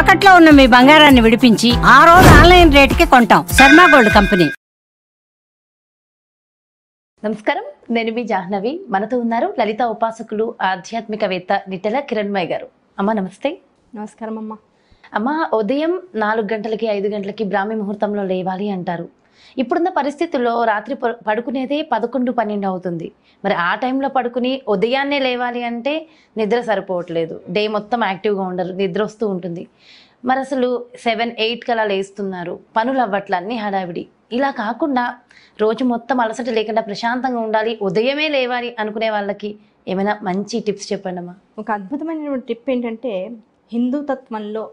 తాకట్లో ఉన్న మీ బంగారాన్ని విడిపించి ఆ రోజు ఆన్లైన్ రేటుకి కొంటాం. Sharma gold company. నమస్కారం, నేను మీ జాహ్నవి. మనతో ఉన్నారు లలిత ఉపాసకులు, ఆధ్యాత్మికవేత్త నిట్టెల కిరణ్మయ్య గారు. అమ్మ నమస్తే. నమస్కారం అమ్మ. అమ్మ, ఉదయం 4 గంటలకి 5 గంటలకి బ్రాహ్మీ ముహూర్తంలో లేవాలి అంటారు. ఇప్పుడున్న పరిస్థితుల్లో రాత్రి పడుకునేదే 11-12 అవుతుంది. మరి ఆ టైంలో పడుకుని ఉదయాన్నే లేవాలి అంటే నిద్ర సరిపోవట్లేదు. డే మొత్తం యాక్టివ్గా ఉండరు, నిద్ర వస్తూ ఉంటుంది. మరి అసలు 7-8 కలా లేస్తున్నారు, పనులు అవ్వట్ల, అన్ని హడావిడి. ఇలా కాకుండా రోజు మొత్తం అలసట లేకుండా ప్రశాంతంగా ఉండాలి, ఉదయమే లేవాలి అనుకునే వాళ్ళకి ఏమైనా మంచి టిప్స్ చెప్పండి అమ్మా. ఒక అద్భుతమైనటువంటి టిప్ ఏంటంటే, హిందూ తత్వంలో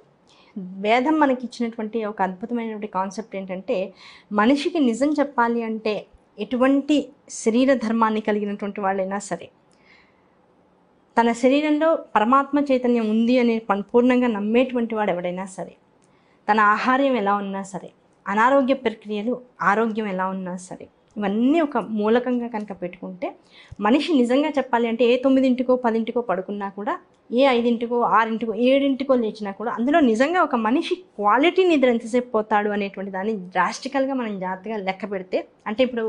వేదం మనకి ఇచ్చినటువంటి ఒక అద్భుతమైనటువంటి కాన్సెప్ట్ ఏంటంటే, మనిషికి నిజం చెప్పాలి అంటే ఎటువంటి శరీర ధర్మాన్ని కలిగినటువంటి వాళ్ళైనా సరే, తన శరీరంలో పరమాత్మ చైతన్యం ఉంది అని సంపూర్ణంగా నమ్మేటువంటి వాడు ఎవడైనా సరే, తన ఆహార్యం ఎలా ఉన్నా సరే, అనారోగ్య ప్రక్రియలు ఆరోగ్యం ఎలా ఉన్నా సరే, ఇవన్నీ ఒక మూలకంగా కనుక పెట్టుకుంటే, మనిషి నిజంగా చెప్పాలి అంటే ఏ 9కో 10కో పడుకున్నా కూడా, ఏ 5కో 6కో 7కో లేచినా కూడా, అందులో నిజంగా ఒక మనిషి క్వాలిటీ నిద్ర ఎంతసేపు పోతాడు అనేటువంటి దాన్ని డ్రాస్టికల్గా మనం జాగ్రత్తగా లెక్క పెడితే, అంటే ఇప్పుడు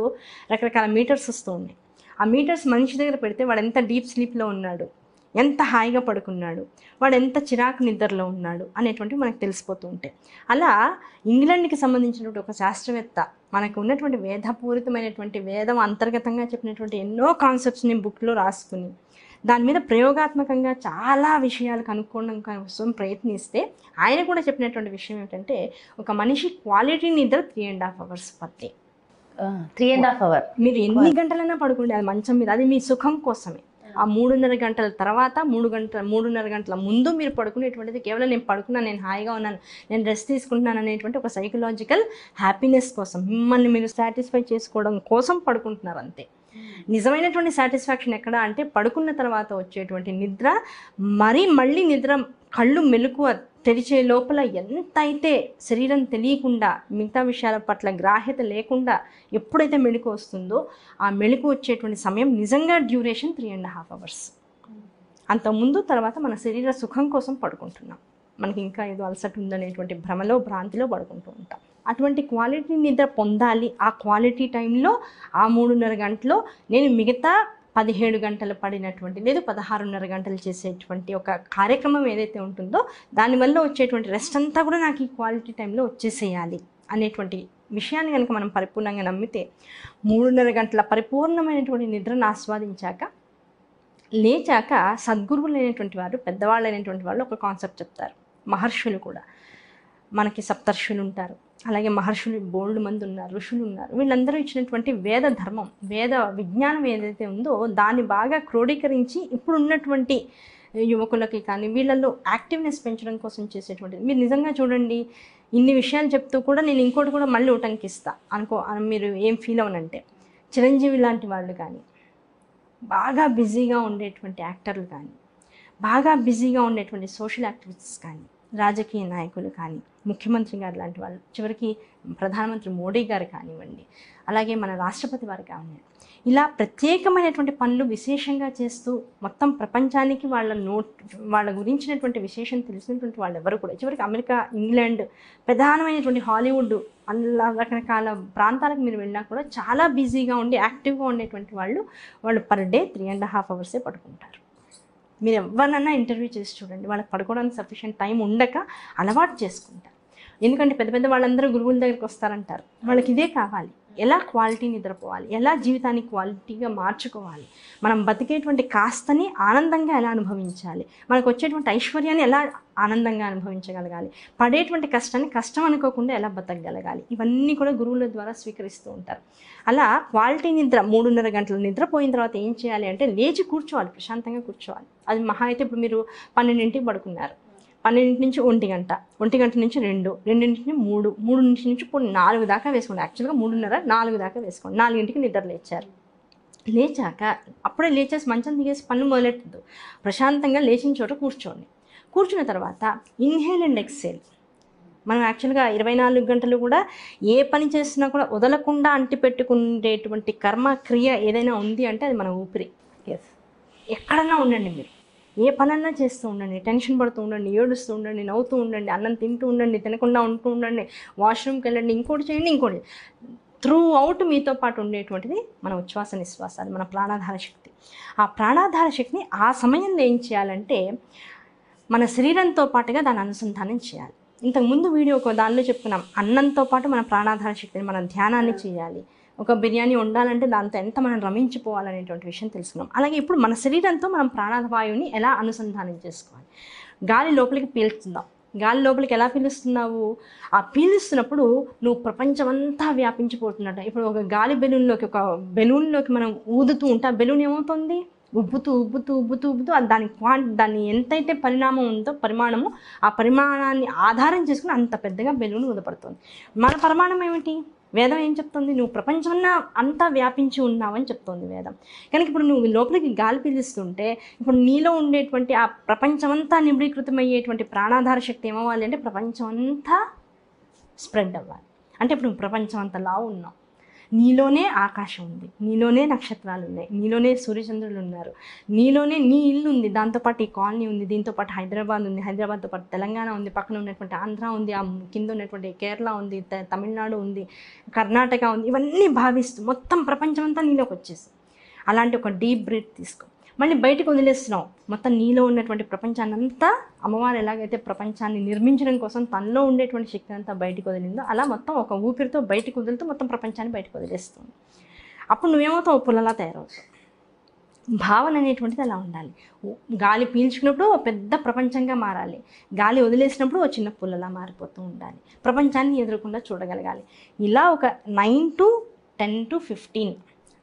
రకరకాల మీటర్స్ వస్తూ ఉన్నాయి. ఆ మీటర్స్ మనిషి దగ్గర పెడితే వాడు ఎంత డీప్ స్లీప్లో ఉన్నాడు, ఎంత హాయిగా పడుకున్నాడు, వాడు ఎంత చిరాకు నిద్రలో ఉన్నాడు అనేటువంటివి మనకు తెలిసిపోతూ ఉంటాయి. అలా ఇంగ్లాండ్కి సంబంధించినటువంటి ఒక శాస్త్రవేత్త మనకు ఉన్నటువంటి వేదపూరితమైనటువంటి వేదం అంతర్గతంగా చెప్పినటువంటి ఎన్నో కాన్సెప్ట్స్ని బుక్లో రాసుకుని దాని మీద ప్రయోగాత్మకంగా చాలా విషయాలు కనుక్కోవడం కోసం ప్రయత్నిస్తే, ఆయన కూడా చెప్పినటువంటి విషయం ఏంటంటే, ఒక మనిషి క్వాలిటీ నిద్ర 3.5 అవర్స్ పర్ డే. 3.5 అవర్ మీరు ఎన్ని గంటలైనా పడుకోండి, అది మంచం మీద, అది మీ సుఖం కోసమే. ఆ 3.5 గంటల తర్వాత 3.5 గంటల ముందు మీరు పడుకునేటువంటిది కేవలం నేను పడుకున్నాను, నేను హాయిగా ఉన్నాను, నేను రెస్ట్ తీసుకుంటున్నాను అనేటువంటి ఒక సైకలాజికల్ హ్యాపీనెస్ కోసం, మిమ్మల్ని మీరు సాటిస్ఫై చేసుకోవడం కోసం పడుకుంటున్నారు అంతే. నిజమైనటువంటి సాటిస్ఫాక్షన్ ఎక్కడ అంటే, పడుకున్న తర్వాత వచ్చేటువంటి నిద్ర, మళ్ళీ నిద్ర కళ్ళు మెలకువ తెరిచే లోపల ఎంతైతే శరీరం తెలియకుండా మిగతా విషయాల పట్ల గ్రాహ్యత లేకుండా ఎప్పుడైతే మెళుకు వస్తుందో, ఆ మెళుకు వచ్చేటువంటి సమయం నిజంగా డ్యూరేషన్ 3.5 అవర్స్. అంతకుముందు తర్వాత మన శరీర సుఖం కోసం పడుకుంటున్నాం, మనకి ఇంకా ఏదో అలసట ఉందనేటువంటి భ్రమలో భ్రాంతిలో పడుకుంటూ ఉంటాం. అటువంటి క్వాలిటీ నిద్ర పొందాలి. ఆ క్వాలిటీ టైంలో ఆ 3.5 గంటలో నేను మిగతా 17 గంటలు పడినటువంటి, లేదు 16.5 గంటలు చేసేటువంటి ఒక కార్యక్రమం ఏదైతే ఉంటుందో, దానివల్ల వచ్చేటువంటి రెస్ట్ అంతా కూడా నాకు ఈ క్వాలిటీ టైంలో వచ్చేసేయాలి అనేటువంటి విషయాన్ని కనుక మనం పరిపూర్ణంగా నమ్మితే, 3.5 గంటల పరిపూర్ణమైనటువంటి నిద్రను ఆస్వాదించాక లేచాక సద్గురువులైనటువంటి వారు, పెద్దవాళ్ళైనటువంటి వాళ్ళు ఒక కాన్సెప్ట్ చెప్తారు. మహర్షులు కూడా, మనకి సప్తర్షులు ఉంటారు, అలాగే మహర్షులు బోల్డ్ మంది ఉన్నారు, ఋషులు ఉన్నారు. వీళ్ళందరూ ఇచ్చినటువంటి వేద ధర్మం, వేద విజ్ఞానం ఏదైతే ఉందో దాన్ని బాగా క్రోడీకరించి ఇప్పుడు ఉన్నటువంటి యువకులకి కానీ వీళ్ళల్లో యాక్టివ్నెస్ పెంచడం కోసం చేసేటువంటిది. మీరు నిజంగా చూడండి, ఇన్ని విషయాలు చెప్తూ కూడా నేను ఇంకోటి కూడా మళ్ళీ ఉటంకిస్తా మీరు ఏం ఫీల్ అవనంటే, చిరంజీవి లాంటి వాళ్ళు కానీ, బాగా బిజీగా ఉండేటువంటి యాక్టర్లు కానీ, బాగా బిజీగా ఉండేటువంటి సోషల్ యాక్టివిస్ట్స్ కానీ, రాజకీయ నాయకులు కానీ, ముఖ్యమంత్రి గారు లాంటి వాళ్ళు, చివరికి ప్రధానమంత్రి మోడీ గారు కానివ్వండి, అలాగే మన రాష్ట్రపతి వారు కానివ్వండి, ఇలా ప్రత్యేకమైనటువంటి పనులు విశేషంగా చేస్తూ మొత్తం ప్రపంచానికి వాళ్ళ గురించినటువంటి విశేషం తెలిసినటువంటి వాళ్ళు ఎవరు కూడా, చివరికి అమెరికా, ఇంగ్లాండ్, ప్రధానమైనటువంటి హాలీవుడ్, అలా రకరకాల ప్రాంతాలకు మీరు వెళ్ళినా కూడా చాలా బిజీగా ఉండి యాక్టివ్గా ఉండేటువంటి వాళ్ళు పర్ డే 3.5 అవర్సే పడుకుంటారు. మీరు ఎవరినన్నా ఇంటర్వ్యూ చేసి చూడండి, వాళ్ళకి పడుకోవడానికి సఫిషియెంట్ టైం ఉండక అలవాటు చేసుకుంటారు. ఎందుకంటే పెద్ద పెద్ద వాళ్ళందరూ గురువుల దగ్గరికి వస్తారంటారు, వాళ్ళకి ఇదే కావాలి. ఎలా క్వాలిటీ నిద్రపోవాలి, ఎలా జీవితాన్ని క్వాలిటీగా మార్చుకోవాలి, మనం బతికేటువంటి కాస్తని ఆనందంగా ఎలా అనుభవించాలి, మనకు వచ్చేటువంటి ఐశ్వర్యాన్ని ఎలా ఆనందంగా అనుభవించగలగాలి, పడేటువంటి కష్టాన్ని కష్టం అనుకోకుండా ఎలా బతకగలగాలి, ఇవన్నీ కూడా గురువుల ద్వారా స్వీకరిస్తూ ఉంటారు. అలా క్వాలిటీ నిద్ర 3.5 గంటల నిద్రపోయిన తర్వాత ఏం చేయాలి అంటే, లేచి కూర్చోవాలి, ప్రశాంతంగా కూర్చోవాలి. అది మహా అయితే ఇప్పుడు మీరు 12ంటికి పడుకున్నారు, 12 నుంచి 1 గంట, 1 గంట నుంచి 2, 2 నుంచి 3, 3 నుంచి 4 దాకా వేసుకోండి. యాక్చువల్గా 3.5, 4 దాకా వేసుకోండి. 4ంటికి నిద్ర లేచారు, లేచాక అప్పుడే లేచేసి మంచం దిగేసి పనులు మొదలెట్టద్దు, ప్రశాంతంగా లేచిన చోట కూర్చోండి. కూర్చున్న తర్వాత ఇన్హేల్ అండ్ ఎక్సేల్. మనం యాక్చువల్గా 24 గంటలు కూడా ఏ పని చేసినా కూడా వదలకుండా అంటిపెట్టుకునేటువంటి కర్మ క్రియ ఏదైనా ఉంది అంటే అది మన ఊపిరి. ఎక్కడన్నా ఉండండి, మీరు ఏ పనన్నా చేస్తూ ఉండండి, టెన్షన్ పడుతూ ఉండండి, ఏడుస్తూ ఉండండి, నవ్వుతూ ఉండండి, అన్నం తింటూ ఉండండి, తినకుండా ఉంటూ ఉండండి, వాష్రూమ్కి వెళ్ళండి, ఇంకోటి చేయండి, ఇంకోటి. త్రూ అవుట్ మీతో పాటు ఉండేటువంటిది మన ఉచ్ఛ్వాస నిశ్వాసాలు, మన ప్రాణాధార శక్తి. ఆ ప్రాణాధార శక్తిని ఆ సమయంలో ఏం చేయాలంటే మన శరీరంతో పాటుగా దాన్ని అనుసంధానం చేయాలి. ఇంతకుముందు వీడియో ఒక దానిలో చెప్పుకున్నాం, అన్నంతో పాటు మన ప్రాణాధార శక్తిని, మన ధ్యానాన్ని చేయాలి. ఒక బిర్యానీ వండాలంటే దాంతో ఎంత మనం రమించిపోవాలనేటువంటి విషయం తెలుసుకున్నాం. అలాగే ఇప్పుడు మన శరీరంతో మనం ప్రాణవాయువుని ఎలా అనుసంధానం చేసుకోవాలి. గాలి లోపలికి పీల్చుకుందాం. గాలి లోపలికి ఎలా పీలుస్తున్నావు? ఆ పీలుస్తున్నప్పుడు నువ్వు ప్రపంచమంతా వ్యాపించిపోతున్నట్టు. ఇప్పుడు ఒక గాలి బెలూన్లోకి మనం ఊదుతూ ఉంటే ఆ బెలూన్ ఏమవుతుంది? ఉబ్బుతూ ఉబ్బుతూ ఉబ్బుతూ ఉబ్బుతూ దాన్ని ఎంతైతే పరిమాణమో ఆ పరిమాణాన్ని ఆధారం చేసుకుని అంత పెద్దగా బెలూన్ ఊదపడుతుంది. మన పరిమాణం ఏమిటి? వేదం ఏం చెప్తుంది? నువ్వు ప్రపంచమన్నా అంతా వ్యాపించి ఉన్నావని చెప్తోంది వేదం. కనుక ఇప్పుడు నువ్వు లోపలికి గాలి పీలుస్తుంటే ఇప్పుడు నీలో ఉండేటువంటి ఆ ప్రపంచమంతా నిబిడీకృతమయ్యేటువంటి ప్రాణాధార శక్తి ఏమవ్వాలి అంటే ప్రపంచమంతా స్ప్రెడ్ అవ్వాలి. అంటే ఇప్పుడు నువ్వు ప్రపంచం అంతా లావు ఉన్నావు, నీలోనే ఆకాశం ఉంది, నీలోనే నక్షత్రాలు ఉన్నాయి, నీలోనే సూర్యచంద్రులు ఉన్నారు, నీలోనే నీ ఇల్లు ఉంది, దాంతోపాటు ఈ కాలనీ ఉంది, దీంతోపాటు హైదరాబాద్ ఉంది, హైదరాబాద్తో పాటు తెలంగాణ ఉంది, పక్కన ఉన్నటువంటి ఆంధ్ర ఉంది, ఆ కింద ఉన్నటువంటి కేరళ ఉంది, తమిళనాడు ఉంది, కర్ణాటక ఉంది. ఇవన్నీ భావిస్తూ మొత్తం ప్రపంచమంతా నీలోకి వచ్చేసి అలాంటి ఒక డీప్ బ్రీత్ తీసుకో. మళ్ళీ బయటకు వదిలేస్తున్నావు. మొత్తం నీలో ఉన్నటువంటి ప్రపంచాన్ని అంతా అమ్మవారు ఎలాగైతే ప్రపంచాన్ని నిర్మించడం కోసం తనలో ఉండేటువంటి శక్తి అంతా బయటకు వదిలిందో అలా మొత్తం ఒక ఊపిరితో బయటకు వదులుతూ మొత్తం ప్రపంచాన్ని బయటకు వదిలేస్తుంది. అప్పుడు నువ్వేమవుతావు? పుల్లలా తయారవుతావు. భావన అనేటువంటిది అలా ఉండాలి. గాలి పీల్చుకున్నప్పుడు పెద్ద ప్రపంచంగా మారాలి, గాలి వదిలేసినప్పుడు ఒక చిన్న పుల్లలా మారిపోతూ ఉండాలి, ప్రపంచాన్ని ఎదురకుండా చూడగలగాలి. ఇలా ఒక 9 to 10 to 15,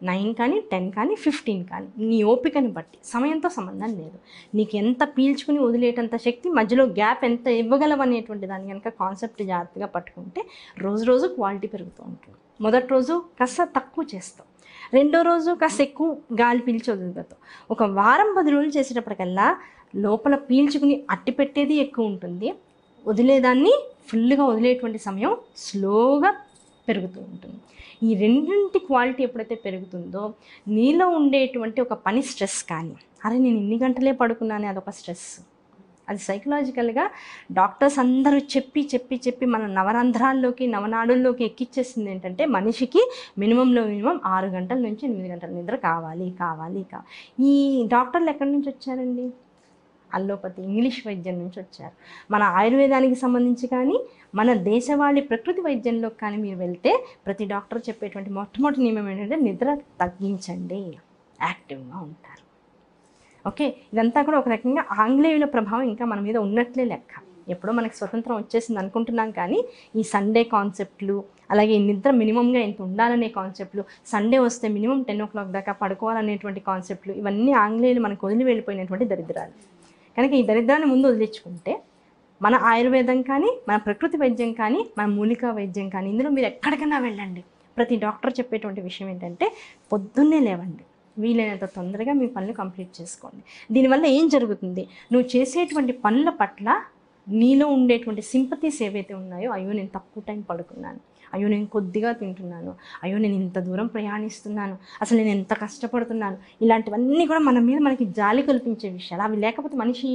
9 కానీ 10 కానీ 15 కానీ నీ ఓపికని బట్టి, సమయంతో సంబంధం లేదు. నీకు ఎంత పీల్చుకుని వదిలేటంత శక్తి, మధ్యలో గ్యాప్ ఎంత ఇవ్వగలవనేటువంటి దాన్ని కనుక కాన్సెప్ట్ జాగ్రత్తగా పట్టుకుంటే రోజు రోజు క్వాలిటీ పెరుగుతూ ఉంటుంది. మొదటి రోజు కాస్త తక్కువ చేస్తావు, రెండో రోజు కాస్త ఎక్కువ గాలి పీల్చి వదులుతావు. ఒక వారం 10 రోజులు చేసేటప్పటికల్లా లోపల పీల్చుకుని అట్టి పెట్టేది ఎక్కువ ఉంటుంది, వదిలేదాన్ని ఫుల్గా వదిలేటువంటి సమయం స్లోగా పెరుగుతూ ఉంటుంది. ఈ రెండింటి క్వాలిటీ ఎప్పుడైతే పెరుగుతుందో నీలో ఉండేటువంటి ఒక పని స్ట్రెస్ కానీ, అరే నేను ఇన్ని గంటలే పడుకున్నానే అదొక స్ట్రెస్, అది సైకలాజికల్గా డాక్టర్స్ అందరూ చెప్పి మన నవరంధ్రాల్లోకి నవనాడుల్లోకి ఎక్కిచ్చేసింది ఏంటంటే మనిషికి మినిమం 6 గంటల నుంచి 8 గంటల నిద్ర కావాలి. ఈ డాక్టర్లు ఎక్కడి నుంచి వచ్చారండి? అల్లోపతి, ఇంగ్లీష్ వైద్యం నుంచి వచ్చారు. మన ఆయుర్వేదానికి సంబంధించి కానీ మన దేశవాళీ ప్రకృతి వైద్యంలోకి కానీ మీరు వెళ్తే ప్రతి డాక్టర్ చెప్పేటువంటి మొట్టమొదటి నియమం ఏంటంటే నిద్ర తగ్గించండి, యాక్టివ్గా ఉంటారు. ఓకే, ఇదంతా కూడా ఒక రకంగా ఆంగ్లేయుల ప్రభావం ఇంకా మన మీద ఉన్నట్లే లెక్క. ఎప్పుడో మనకి స్వతంత్రం వచ్చేసింది అనుకుంటున్నాం కానీ ఈ సండే కాన్సెప్ట్లు, అలాగే ఈ నిద్ర మినిమంగా ఎంత ఉండాలనే కాన్సెప్ట్లు, సండే వస్తే మినిమం 10 o'clock దాకా పడుకోవాలనేటువంటి కాన్సెప్ట్లు, ఇవన్నీ ఆంగ్లేయులు మనకు వదిలి వెళ్ళిపోయినటువంటి దరిద్రాలు. కనుక ఈ దరిద్రాన్ని ముందు వదిలించుకుంటే మన ఆయుర్వేదం కానీ, మన ప్రకృతి వైద్యం కానీ, మన మూలికా వైద్యం కానీ, ఇందులో మీరు ఎక్కడికైనా వెళ్ళండి, ప్రతి డాక్టర్ చెప్పేటువంటి విషయం ఏంటంటే పొద్దున్నే లేవండి, వీలైనంత తొందరగా మీ పనులు కంప్లీట్ చేసుకోండి. దీనివల్ల ఏం జరుగుతుంది? నువ్వు చేసేటువంటి పనుల పట్ల నీలో ఉండేటువంటి సింపతీస్ ఏవైతే ఉన్నాయో, అయ్యో నేను తక్కువ టైం పడుకున్నాను, అయ్యో నేను కొద్దిగా తింటున్నాను, అయ్యో నేను ఇంత దూరం ప్రయాణిస్తున్నాను, అసలు నేను ఎంత కష్టపడుతున్నాను, ఇలాంటివన్నీ కూడా మన మీద మనకి జాలి కల్పించే విషయాలు. అవి లేకపోతే మనిషి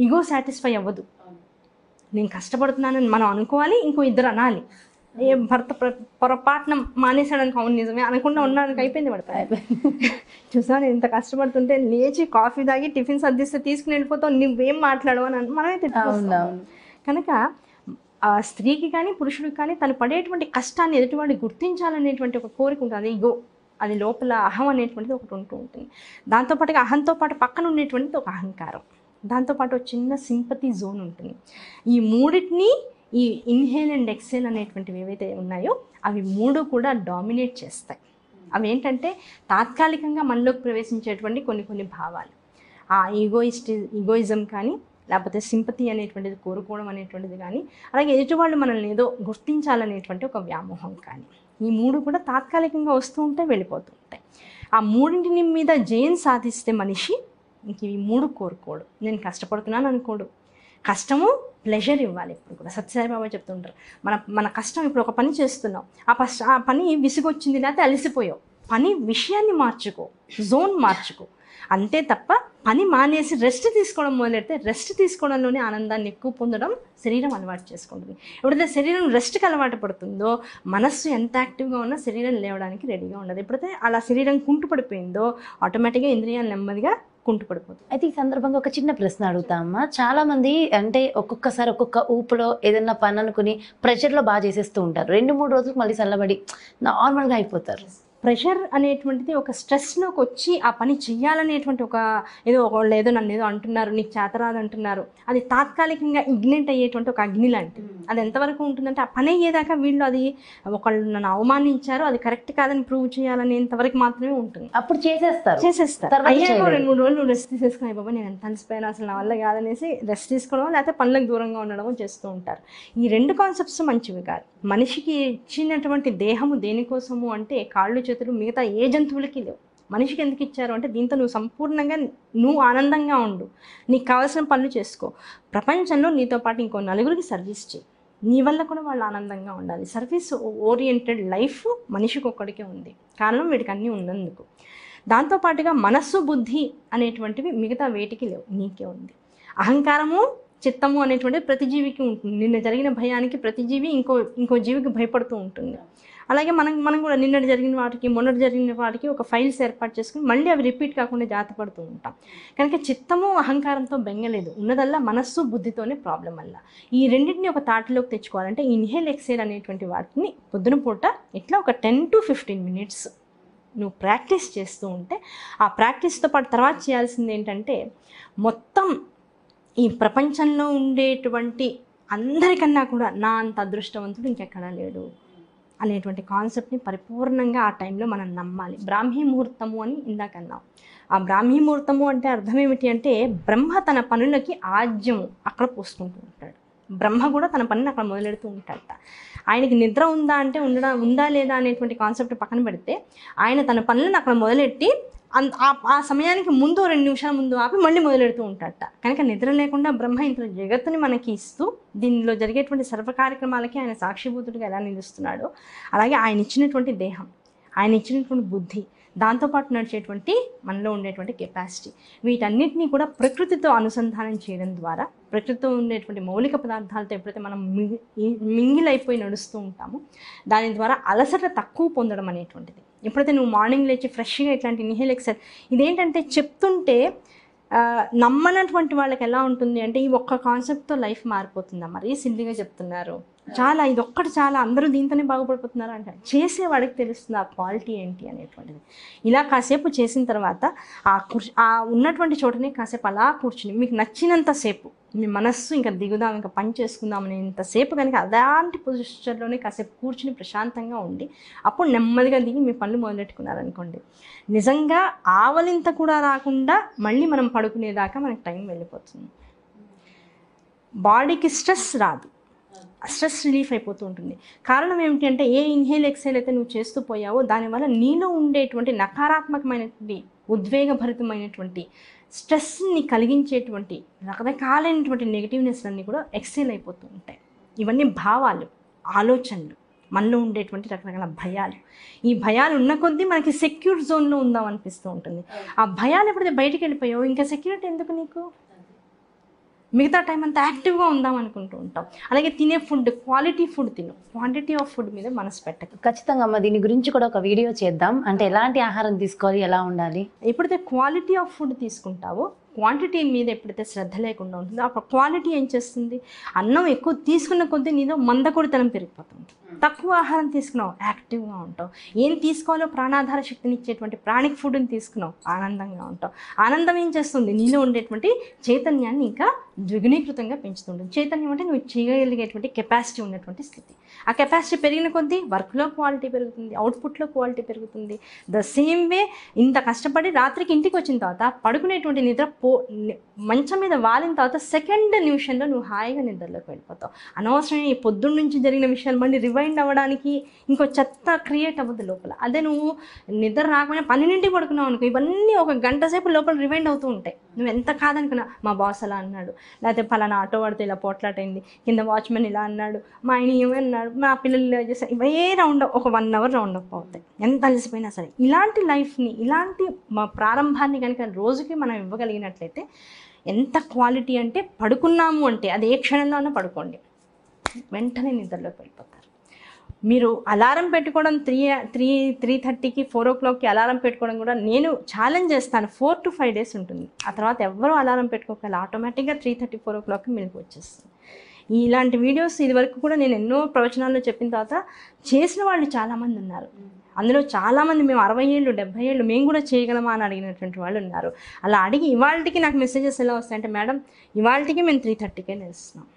ఈగో సాటిస్ఫై అవ్వదు. నేను కష్టపడుతున్నానని మనం అనుకోవాలి, ఇంకో ఇద్దరు అనాలి. ఏ భర్త పొరపాటున మానేశాడనుకో, అవును నిజమే అనకుండా ఉన్నానికి అయిపోయింది పడతాయి. చూసా నేను ఇంత కష్టపడుతుంటే లేచి కాఫీ తాగి టిఫిన్ సర్దిస్తే తీసుకుని వెళ్ళిపోతావు, నువ్వేం మాట్లాడవు అని మనమే తిట్టుకుంటాం. కనుక ఆ స్త్రీకి కానీ పురుషుడికి కానీ తను పడేటువంటి కష్టాన్ని ఎదుటివాడి గుర్తించాలనేటువంటి ఒక కోరిక ఉంటుంది. ఈగో, అది లోపల అహం అనేటువంటిది ఒకటి ఉంటూ ఉంటుంది. దాంతోపాటుగా అహంతో పాటు పక్కన ఉండేటువంటిది ఒక అహంకారం, దాంతోపాటు ఒక చిన్న సింపతి జోన్ ఉంటుంది. ఈ మూడింటిని, ఈ ఇన్హేల్ అండ్ ఎక్సేల్ అనేటువంటివి ఏవైతే ఉన్నాయో అవి మూడు కూడా డామినేట్ చేస్తాయి. అవి ఏంటంటే తాత్కాలికంగా మనలోకి ప్రవేశించేటువంటి కొన్ని భావాలు. ఆ ఈగోయిజం కానీ, లేకపోతే సింపతి అనేటువంటిది కోరుకోవడం అనేటువంటిది కానీ, అలాగే ఎదుటివాళ్ళు మనల్ని ఏదో గుర్తించాలనేటువంటి ఒక వ్యామోహం కానీ, ఈ మూడు కూడా తాత్కాలికంగా వస్తూ ఉంటాయి, వెళ్ళిపోతూ ఉంటాయి. ఆ మూడింటిని మీద జయం సాధిస్తే మనిషి ఇంక ఈ మూడు కోరుకోడు. నేను కష్టపడుతున్నాను అనుకోడు. కష్టము ప్లెజర్ ఇవ్వాలి. ఇప్పుడు కూడా సత్యసాయిబాబా చెప్తుంటారు, మన కష్టం, ఇప్పుడు ఒక పని చేస్తున్నావు, ఆ పని విసుగొచ్చింది లేకపోతే అలసిపోయావు, పని విషయాన్ని మార్చుకో, జోన్ మార్చుకో. అంతే తప్ప పని మానేసి రెస్ట్ తీసుకోవడం మొదలెడితే రెస్ట్ తీసుకోవడంలోనే ఆనందాన్ని ఎక్కువ పొందడం శరీరం అలవాటు చేసుకుంటుంది. ఎప్పుడైతే శరీరం రెస్ట్కి అలవాటు పడుతుందో మనస్సు ఎంత యాక్టివ్గా ఉన్నా శరీరం లేవడానికి రెడీగా ఉండదు. ఎప్పుడైతే అలా శరీరం కుంటుపడిపోయిందో ఆటోమేటిక్గా ఇంద్రియాలు నెమ్మదిగా కుంటుపడిపోతుంది. అయితే ఈ సందర్భంగా ఒక చిన్న ప్రశ్న అడుగుతామా, చాలా మంది అంటే ఒక్కొక్కసారి ఒక్కొక్క ఊపులో ఏదైనా పని అనుకుని ప్రెషర్లో బాగా చేసేస్తూ ఉంటారు. 2-3 రోజులకు మళ్ళీ చల్లబడి నార్మల్గా అయిపోతారు. ప్రెషర్ అనేటువంటిది ఒక స్ట్రెస్లోకి వచ్చి ఆ పని చెయ్యాలనేటువంటి ఒక ఏదో నన్ను ఏదో అంటున్నారు, నీకు చేతరాదు అంటున్నారు, అది తాత్కాలికంగా ఇగ్నెంట్ అయ్యేటువంటి ఒక అగ్ని లాంటిది. అది ఎంతవరకు ఉంటుందంటే ఆ పని అయ్యేదాకా వీళ్ళు అది ఒకళ్ళు నన్ను అవమానించారు, అది కరెక్ట్ కాదని ప్రూవ్ చేయాలనేంతవరకు మాత్రమే ఉంటుంది. అప్పుడు చేసేస్తారు. అయ్యాక 2-3 రోజులు రెస్ట్ తీసేసుకుని బాబా నేను ఎంత అలసిపోయాను, అసలు నా వల్ల కాదనేసి రెస్ట్ తీసుకోవడం లేకపోతే పనులకు దూరంగా ఉండడమో చేస్తూ ఉంటారు. ఈ 2 కాన్సెప్ట్స్ మంచివి కాదు. మనిషికి ఇచ్చినటువంటి దేహము దేనికోసము అంటే కాళ్ళు చేతులు మిగతా ఏ జంతువులకి లేవు. మనిషికి ఎందుకు ఇచ్చారు అంటే దీంతో నువ్వు సంపూర్ణంగా నువ్వు ఆనందంగా ఉండు, నీకు కావాల్సిన పనులు చేసుకో, ప్రపంచంలో నీతో పాటు ఇంకో నలుగురికి సర్వీస్ చేయి, నీ వల్ల కూడా వాళ్ళు ఆనందంగా ఉండాలి. సర్వీస్ ఓరియంటెడ్ లైఫ్ మనిషికి ఒక్కడికే ఉంది, కారణం వీడికి అన్నీ ఉన్నందుకు. దాంతోపాటుగా మనస్సు బుద్ధి అనేటువంటివి మిగతా వేటికి లేవు, నీకే ఉంది. అహంకారము చిత్తము అనేటువంటిది ప్రతి జీవికి ఉంటుంది. నిన్న జరిగిన భయానికి ప్రతి జీవి ఇంకో జీవికి భయపడుతూ ఉంటుంది. అలాగే మనం కూడా నిన్నటి జరిగిన వాటికి మొన్నటి జరిగిన వాటికి ఒక ఫైల్స్ ఏర్పాటు చేసుకుని మళ్ళీ అవి రిపీట్ కాకుండా జాగ్రత్త పడుతూ ఉంటాం. కనుక చిత్తము అహంకారంతో బెంగలేదు, ఉన్నదల్లా మనస్సు బుద్ధితోనే ప్రాబ్లం వల్ల. ఈ రెండింటిని ఒక తాటిలోకి తెచ్చుకోవాలంటే ఇన్హేల్ ఎక్సేల్ అనేటువంటి వాటిని పొద్దున పూట ఇట్లా ఒక 10 to 15 minutes నువ్వు ప్రాక్టీస్ చేస్తూ ఉంటే, ఆ ప్రాక్టీస్తో పాటు తర్వాత చేయాల్సింది ఏంటంటే మొత్తం ఈ ప్రపంచంలో ఉండేటువంటి అందరికన్నా కూడా నా అంత అదృష్టవంతుడు ఇంకెక్కడా లేడు అనేటువంటి కాన్సెప్ట్ని పరిపూర్ణంగా ఆ టైంలో మనం నమ్మాలి. బ్రాహ్మీ ముహూర్తము అని ఇందాకన్నాం. ఆ బ్రాహ్మీ ముహూర్తము అంటే అర్థం ఏమిటి అంటే బ్రహ్మ తన పనులకి ఆజ్యము అక్కడ పోసుకుంటూ ఉంటాడు. బ్రహ్మ కూడా తన పనిని అక్కడ మొదలెడుతూ ఉంటాడట. ఆయనకి నిద్ర ఉందా అంటే ఉందా లేదా అనేటువంటి కాన్సెప్ట్ పక్కన పెడితే ఆయన తన పనులను అక్కడ మొదలెట్టి ఆ సమయానికి ముందు 2 నిమిషాల ముందు ఆపి మళ్ళీ మొదలెడుతూ ఉంటాడట. కనుక నిద్ర లేకుండా బ్రహ్మ ఇంత జగత్తుని మనకి ఇస్తూ దీనిలో జరిగేటువంటి సర్వ కార్యక్రమాలకి ఆయన సాక్షిభూతుడిగా ఎలా నిలుస్తున్నాడో అలాగే ఆయన ఇచ్చినటువంటి దేహం, ఆయన ఇచ్చినటువంటి బుద్ధి, దాంతోపాటు నడిచేటువంటి మనలో ఉండేటువంటి కెపాసిటీ, వీటన్నిటినీ కూడా ప్రకృతితో అనుసంధానం చేయడం ద్వారా ప్రకృతితో ఉండేటువంటి మౌలిక పదార్థాలతో ఎప్పుడైతే మనం మింగిలైపోయి నడుస్తూ ఉంటామో దాని ద్వారా అలసట తక్కువ పొందడం అనేటువంటిది. ఎప్పుడైతే నువ్వు మార్నింగ్ లేచి ఫ్రెష్గా ఇట్లాంటి ఇన్హేల్ ఎక్సెల్ ఇదేంటంటే చెప్తుంటే నమ్మనటువంటి వాళ్ళకి ఎలా ఉంటుంది అంటే ఈ ఒక్క కాన్సెప్ట్తో లైఫ్ మారిపోతుందా, మరీ సిల్లీగా చెప్తున్నారు, చాలా ఇదొక్కటి చాలా అందరూ దీంతోనే బాగుపడిపోతున్నారు అంటే చేసేవాడికి తెలుస్తుంది ఆ క్వాలిటీ ఏంటి అనేటువంటిది. ఇలా కాసేపు చేసిన తర్వాత ఆ ఉన్నటువంటి చోటనే కాసేపు అలా కూర్చుని మీకు నచ్చినంతసేపు మీ మనస్సు ఇంకా దిగుదాం ఇంకా పని చేసుకుందాం అనేంతసేపు కనుక అలాంటి పొజిషన్లోనే కాసేపు కూర్చుని ప్రశాంతంగా ఉండి అప్పుడు నెమ్మదిగా దిగి మీ పనులు మొదలెట్టుకున్నారనుకోండి, నిజంగా ఆవలింత కూడా రాకుండా మళ్ళీ మనం పడుకునేదాకా మనకి టైం వెళ్ళిపోతుంది. బాడీకి స్ట్రెస్ రాదు, స్ట్రెస్ రిలీఫ్ అయిపోతూ ఉంటుంది. కారణం ఏమిటి అంటే ఏ ఇన్హేల్ ఎక్సేల్ అయితే నువ్వు చేస్తూ పోయావో దానివల్ల నీలో ఉండేటువంటి నకారాత్మకమైనటువంటి ఉద్వేగభరితమైనటువంటి స్ట్రెస్ని కలిగించేటువంటి రకరకాలైనటువంటి నెగిటివ్నెస్ అన్నీ కూడా ఎక్సేల్ అయిపోతూ ఉంటాయి. ఇవన్నీ భావాలు, ఆలోచనలు, మనలో ఉండేటువంటి రకరకాల భయాలు. ఈ భయాలు ఉన్న కొద్దీ మనకి సెక్యూర్ జోన్లో ఉందాం అనిపిస్తూ ఉంటుంది. ఆ భయాలు ఎప్పుడైతే బయటికి వెళ్ళిపోయావు ఇంకా సెక్యూరిటీ ఎందుకు నీకు, మిగతా టైం అంతా యాక్టివ్గా ఉందాం అనుకుంటూ ఉంటాం. అలాగే తినే ఫుడ్ క్వాలిటీ ఫుడ్ తిను, క్వాంటిటీ ఆఫ్ ఫుడ్ మీద మనసు పెట్టకు. ఖచ్చితంగా అమ్మ దీని గురించి కూడా ఒక వీడియో చేద్దాం. అంటే ఎలాంటి ఆహారం తీసుకోవాలి, ఎలా ఉండాలి. ఎప్పుడైతే క్వాలిటీ ఆఫ్ ఫుడ్ తీసుకుంటావో క్వాంటిటీ మీద ఎప్పుడైతే శ్రద్ధ లేకుండా ఉంటుందో అప్పుడు క్వాలిటీ ఏం చేస్తుంది, అన్నం ఎక్కువ తీసుకున్న కొద్దీ నీదో మందకొడితనం పెరిగిపోతుంది. తక్కువ ఆహారం తీసుకున్నావు యాక్టివ్గా ఉంటావు, ఏం తీసుకోవాలో ప్రాణాధార శక్తిని ఇచ్చేటువంటి ప్రాణిక్ ఫుడ్ని తీసుకున్నావు ఆనందంగా ఉంటావు. ఆనందం ఏం చేస్తుంది, నీలో ఉండేటువంటి చైతన్యాన్ని ఇంకా ద్విగుణీకృతంగా పెంచుతుంటుంది. చైతన్యం అంటే నువ్వు చేయగలిగేటువంటి కెపాసిటీ ఉన్నటువంటి స్థితి. ఆ కెపాసిటీ పెరిగిన కొద్దీ వర్క్లో క్వాలిటీ పెరుగుతుంది, అవుట్పుట్లో క్వాలిటీ పెరుగుతుంది. ద సేమ్ వే ఇంత కష్టపడి రాత్రికి ఇంటికి వచ్చిన తర్వాత పడుకునేటువంటి నిద్ర మంచం మీద వాలిన తర్వాత సెకండ్ నిమిషంలో నువ్వు హాయిగా నిద్రలోకి వెళ్ళిపోతావు. అనవసరమైన ఈ పొద్దున్న నుంచి జరిగిన విషయాలు మళ్ళీ రివైండ్ అవ్వడానికి ఇంకో చెత్త క్రియేట్ అవ్వదు లోపల. అదే నువ్వు నిద్ర రాకపోయినా 12ంటికి పడుకున్నావు అనుకో, ఇవన్నీ ఒక గంట సేపు లోపల రివైండ్ అవుతూ ఉంటాయి. నువ్వు ఎంత కాదనుకున్నా, మా బాస్ అలా అన్నాడు, లేకపోతే పలానా ఆటో వాడితో ఇలా పోట్లాటైంది, కింద వాచ్మెన్ ఇలా అన్నాడు, మా ఆయన ఏమన్నాడు, మా పిల్లలు ఇలా చేస్తారు, ఇవే ఒక 1 అవర్ రౌండ్ అప్ అవుతాయి ఎంత అలసిపోయినా సరే. ఇలాంటి లైఫ్ని, ఇలాంటి మా ప్రారంభాన్ని కనుక రోజుకి మనం ఇవ్వగలిగినట్లయితే ఎంత క్వాలిటీ అంటే, పడుకున్నాము అంటే అది ఏ క్షణంలో అన్నా పడుకోండి, వెంటనే నిద్రలోకి వెళ్ళిపోతారు. మీరు అలారం పెట్టుకోవడం 3:30కి 4 o'clockకి అలారం పెట్టుకోవడం కూడా నేను ఛాలెంజ్ చేస్తాను. 4 to 5 days ఉంటుంది. ఆ తర్వాత ఎవరు అలారం పెట్టుకోగల ఆటోమేటిక్గా 3:30, 4 o'clockకి మెలకు వచ్చేస్తుంది. ఇలాంటి వీడియోస్ ఇదివరకు కూడా నేను ఎన్నో ప్రవచనాల్లో చెప్పిన తర్వాత చేసిన వాళ్ళు చాలామంది ఉన్నారు. అందులో చాలామంది మేము 60 ఏళ్ళు 70 ఏళ్ళు మేము కూడా చేయగలమా అని అడిగినటువంటి వాళ్ళు ఉన్నారు. అలా అడిగి ఇవాళకి నాకు మెసేజెస్ ఎలా వస్తాయంటే, మేడం ఇవాళకి మేము 3:30కే లేస్తున్నాం,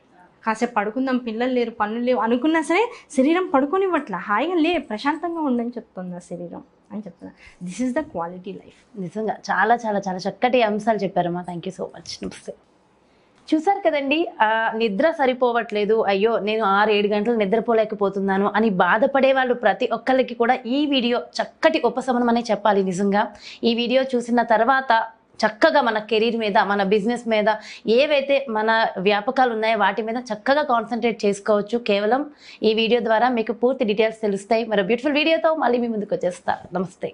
కాసేపు పడుకుందాం, పిల్లలు లేరు, పనులు లేవు అనుకున్నా సరే శరీరం పడుకోనివ్వట్లా, హాయిగా ప్రశాంతంగా ఉండని చెప్తుంది ఆ శరీరం అని చెప్తున్నా. This is the quality life. నిజంగా చాలా చాలా చాలా చక్కటి అంశాలు చెప్పారమ్మా. Thank you so much. నమస్తే. చూసారు కదండి, నిద్ర సరిపోవట్లేదు, అయ్యో నేను 6-7 గంటలు నిద్రపోలేకపోతున్నాను అని బాధపడే వాళ్ళు ప్రతి ఒక్కరికి కూడా ఈ వీడియో చక్కటి ఉపశమనం అనే చెప్పాలి. నిజంగా ఈ వీడియో చూసిన తర్వాత చక్కగా మన కెరీర్ మీద, మన బిజినెస్ మీద, ఏవైతే మన వ్యాపకాలు ఉన్నాయో వాటి మీద చక్కగా కాన్సన్ట్రేట్ చేసుకోవచ్చు. కేవలం ఈ వీడియో ద్వారా మీకు పూర్తి డీటెయిల్స్ తెలుస్తాయి. మరి బ్యూటిఫుల్ వీడియోతో మళ్ళీ మీ ముందుకు వచ్చేస్తా. నమస్తే.